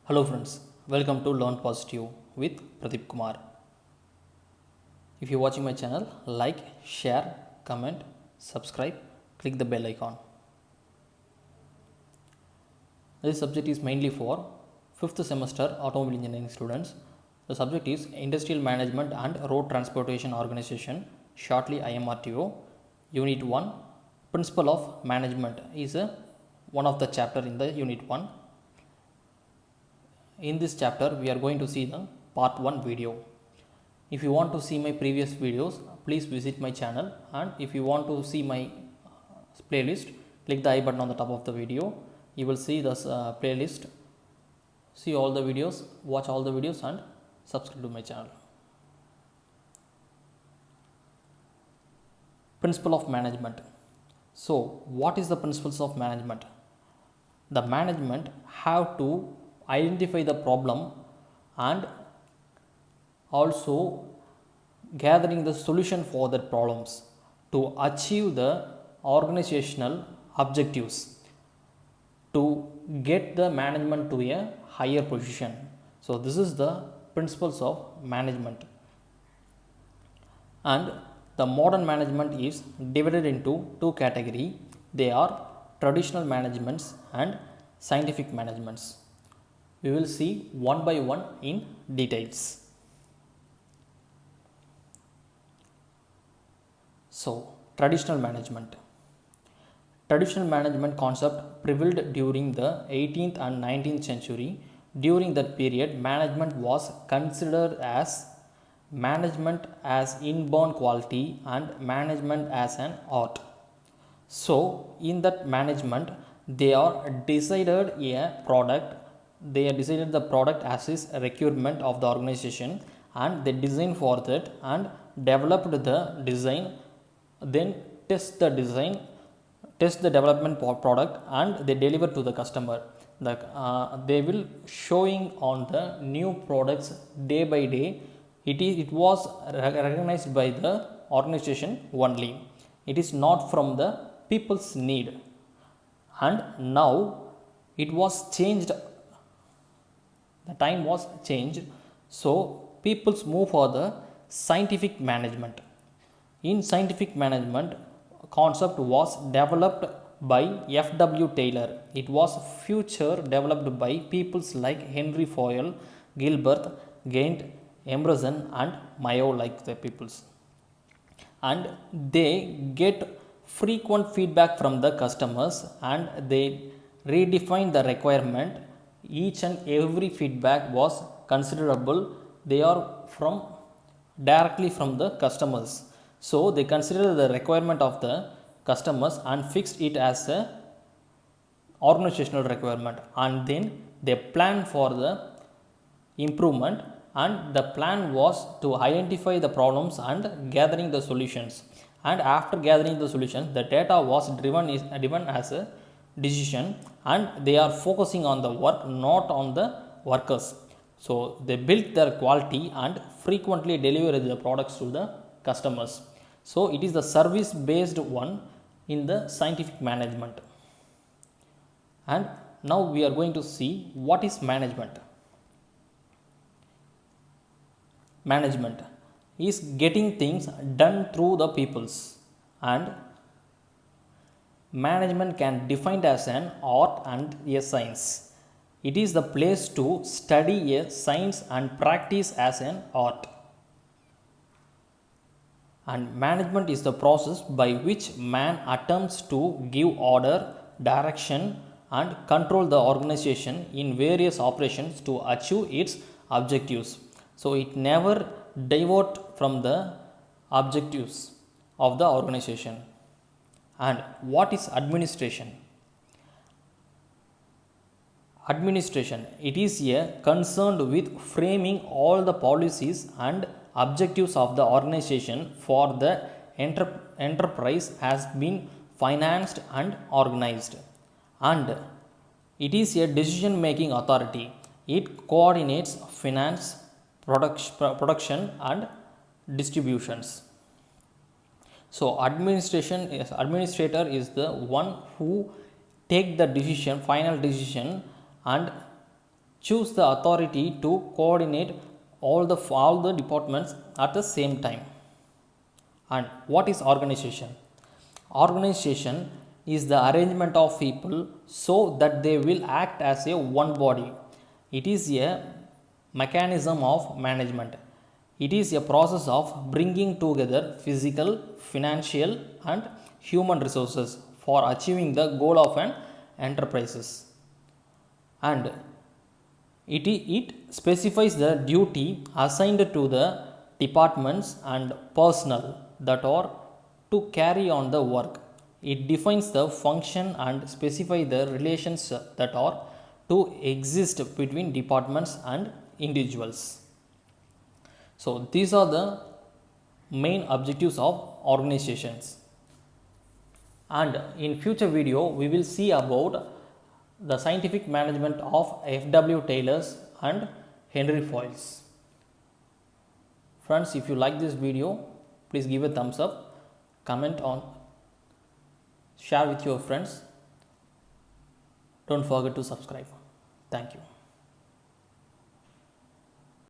Hello friends, welcome to Learn Positive with Pradeep Kumar. If you're watching my channel, like, share, comment, subscribe, click the bell icon. This subject is mainly for 5th semester automobile engineering students. The subject is Industrial Management and Road Transportation Organization, shortly IMRTO. Unit 1, Principle of Management is one of the chapter in the Unit 1. In this chapter, we are going to see the part 1 video. If you want to see my previous videos, please visit my channel, and if you want to see my playlist, click the I button on the top of the video. You will see this playlist, see all the videos, watch all the videos and subscribe to my channel. Principle of Management. So, what is the principles of management? The management have to identify the problem and also gathering the solution for the problems to achieve the organizational objectives to get the management to a higher position. So this is the principles of management. And the modern management is divided into two categories. They are traditional managements and scientific managements. We will see one by one in details. So, traditional management. Traditional management concept prevailed during the 18th and 19th century. During that period, management was considered as management as inborn quality and management as an art. So, in that management, they are decided a product. They are decided the product as is a requirement of the organization, and they design for that and developed the design. Then test the design, test the development product, and they deliver to the customer. They will showing on the new products day by day. It was recognized by the organization only. It is not from the people's need, and now it was changed. The time was changed, so people's move for the scientific management. In scientific management, concept was developed by F.W. Taylor. It was future developed by peoples like Henry Foyle, Gilbert, Gaint, Emerson and Mayo like the peoples. And they get frequent feedback from the customers and they redefine the requirement. Each and every feedback was considerable. They are from directly from the customers. So they consider the requirement of the customers and fixed it as a organizational requirement, and then they plan for the improvement, and the plan was to identify the problems and gathering the solutions. And after gathering the solutions, the data was driven as a decision, and they are focusing on the work, not on the workers. So they built their quality and frequently deliver the products to the customers. So it is the service based one in the scientific management. And now we are going to see what is management. Management is getting things done through the peoples, and management can defined as an art and a science. It is the place to study a science and practice as an art. And management is the process by which man attempts to give order, direction and control the organization in various operations to achieve its objectives. So it never divert from the objectives of the organization. And what is administration? Administration, it is a concerned with framing all the policies and objectives of the organization for the enterprise has been financed and organized. And it is a decision making authority. It coordinates finance, production and distributions. So administrator is the one who take the decision, final decision, and choose the authority to coordinate all the departments at the same time. And what is organization? Organization is the arrangement of people so that they will act as a one body. It is a mechanism of management. It is a process of bringing together physical, financial and human resources for achieving the goal of an enterprise. And it specifies the duty assigned to the departments and personnel that are to carry on the work. It defines the function and specifies the relations that are to exist between departments and individuals. So these are the main objectives of organizations. And in future video we will see about the scientific management of F.W. Taylors and Henry Fayles. Friends, if you like this video, please give a thumbs up, comment on, share with your friends. Don't forget to subscribe. Thank you.